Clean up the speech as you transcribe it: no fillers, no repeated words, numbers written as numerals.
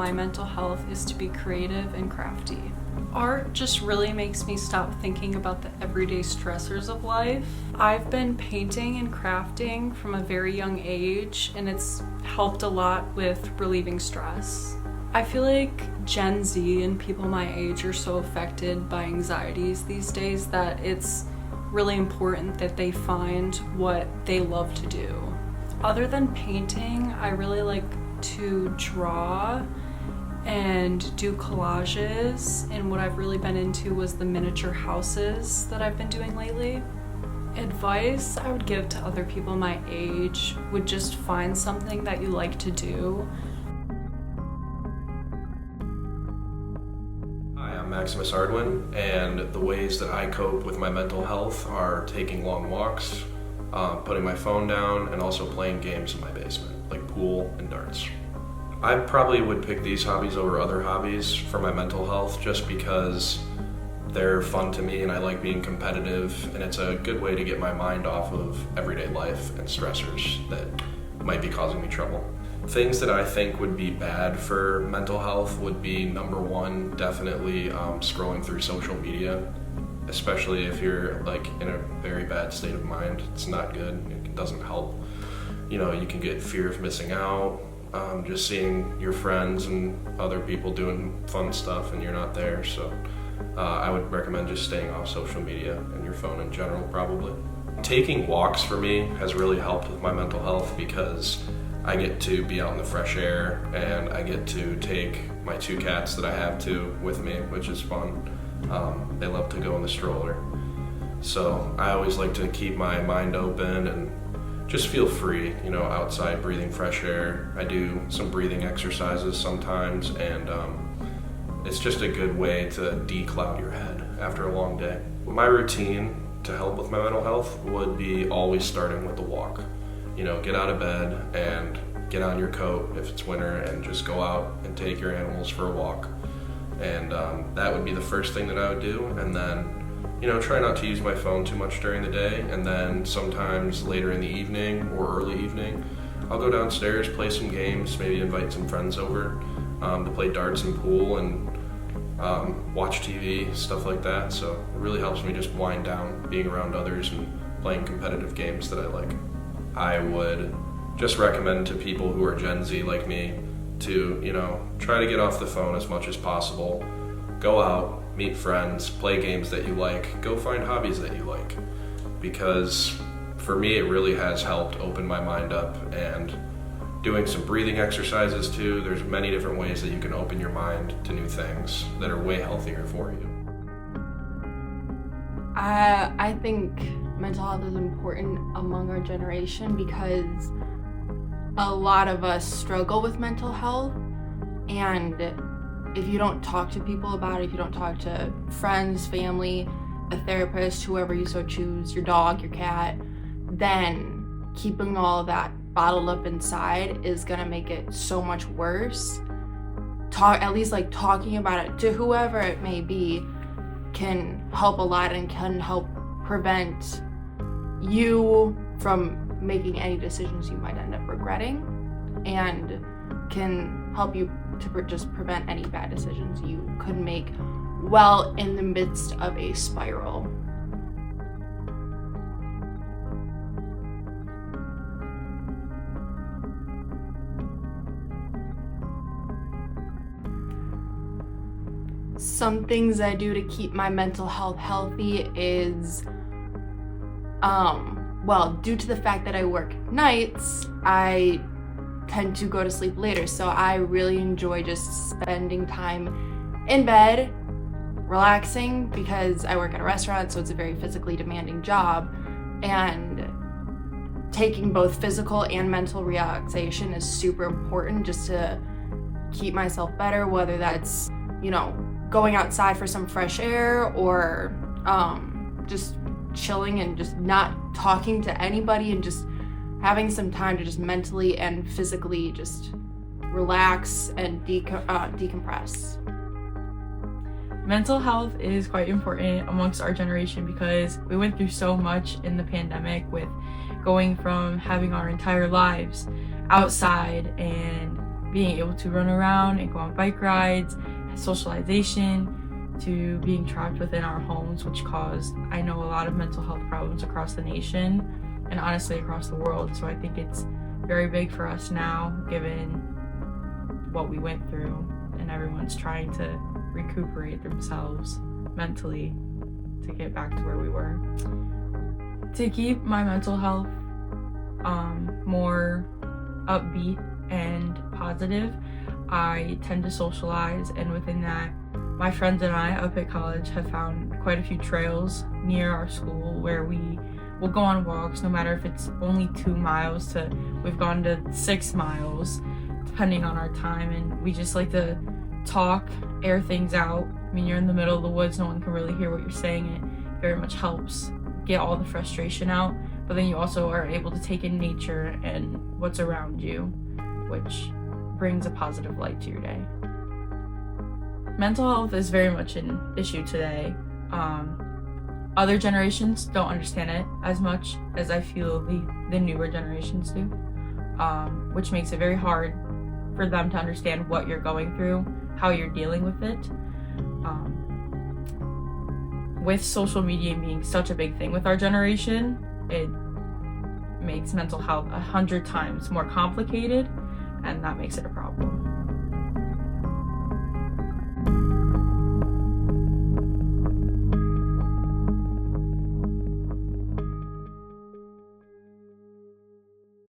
my mental health is to be creative and crafty. Art just really makes me stop thinking about the everyday stressors of life. I've been painting and crafting from a very young age, and it's helped a lot with relieving stress. I feel like Gen Z and people my age are so affected by anxieties these days that it's really important that they find what they love to do. Other than painting, I really like to draw and do collages, and what I've really been into was the miniature houses that I've been doing lately. Advice I would give to other people my age would just find something that you like to do. Hi, I'm Maximus Ardwin, and the ways that I cope with my mental health are taking long walks, putting my phone down, and also playing games in my basement, like pool and darts. I probably would pick these hobbies over other hobbies for my mental health just because they're fun to me and I like being competitive, and it's a good way to get my mind off of everyday life and stressors that might be causing me trouble. Things that I think would be bad for mental health would be, number one, definitely scrolling through social media, especially if you're like in a very bad state of mind. It's not good, it doesn't help. You know, you can get fear of missing out, just seeing your friends and other people doing fun stuff and you're not there. So I would recommend just staying off social media and your phone in general, probably. Taking walks for me has really helped with my mental health because I get to be out in the fresh air and I get to take my two cats that I have with me, which is fun. They love to go in the stroller. So I always like to keep my mind open and just feel free, you know, outside breathing fresh air. I do some breathing exercises sometimes, and it's just a good way to decloud your head after a long day. My routine to help with my mental health would be always starting with a walk. You know, get out of bed and get on your coat if it's winter and just go out and take your animals for a walk. And that would be the first thing that I would do, and then you know, try not to use my phone too much during the day, and then sometimes later in the evening or early evening, I'll go downstairs, play some games, maybe invite some friends over to play darts and pool and watch TV, stuff like that. So it really helps me just wind down being around others and playing competitive games that I like. I would just recommend to people who are Gen Z like me to, you know, try to get off the phone as much as possible. Go out, meet friends, play games that you like, go find hobbies that you like. Because for me, it really has helped open my mind up, and doing some breathing exercises too. There's many different ways that you can open your mind to new things that are way healthier for you. I think mental health is important among our generation because a lot of us struggle with mental health, and if you don't talk to people about it, if you don't talk to friends, family, a therapist, whoever you so choose, your dog, your cat, then keeping all of that bottled up inside is gonna make it so much worse. At least talking about it to whoever it may be can help a lot and can help prevent you from making any decisions you might end up regretting, and can help you to just prevent any bad decisions you could make while in the midst of a spiral. Some things I do to keep my mental health healthy is, due to the fact that I work nights, I tend to go to sleep later, so I really enjoy just spending time in bed, relaxing, because I work at a restaurant, so it's a very physically demanding job, and taking both physical and mental relaxation is super important just to keep myself better, whether that's, you know, going outside for some fresh air or just chilling and just not talking to anybody and just having some time to just mentally and physically just relax and decompress. Mental health is quite important amongst our generation because we went through so much in the pandemic, with going from having our entire lives outside and being able to run around and go on bike rides, socialization, to being trapped within our homes, which caused, I know, a lot of mental health problems across the nation and honestly across the world. So I think it's very big for us now, given what we went through, and everyone's trying to recuperate themselves mentally to get back to where we were. To keep my mental health more upbeat and positive, I tend to socialize, and within that, my friends and I up at college have found quite a few trails near our school where we will go on walks, no matter if it's only 2 miles to we've gone to 6 miles, depending on our time, and we just like to talk, air things out. I mean, you're in the middle of the woods, no one can really hear what you're saying. It very much helps get all the frustration out, but then you also are able to take in nature and what's around you, which brings a positive light to your day. Mental health is very much an issue today. Other generations don't understand it as much as I feel the newer generations do, which makes it very hard for them to understand what you're going through, how you're dealing with it. With social media being such a big thing with our generation, it makes mental health 100 times more complicated, and that makes it a problem.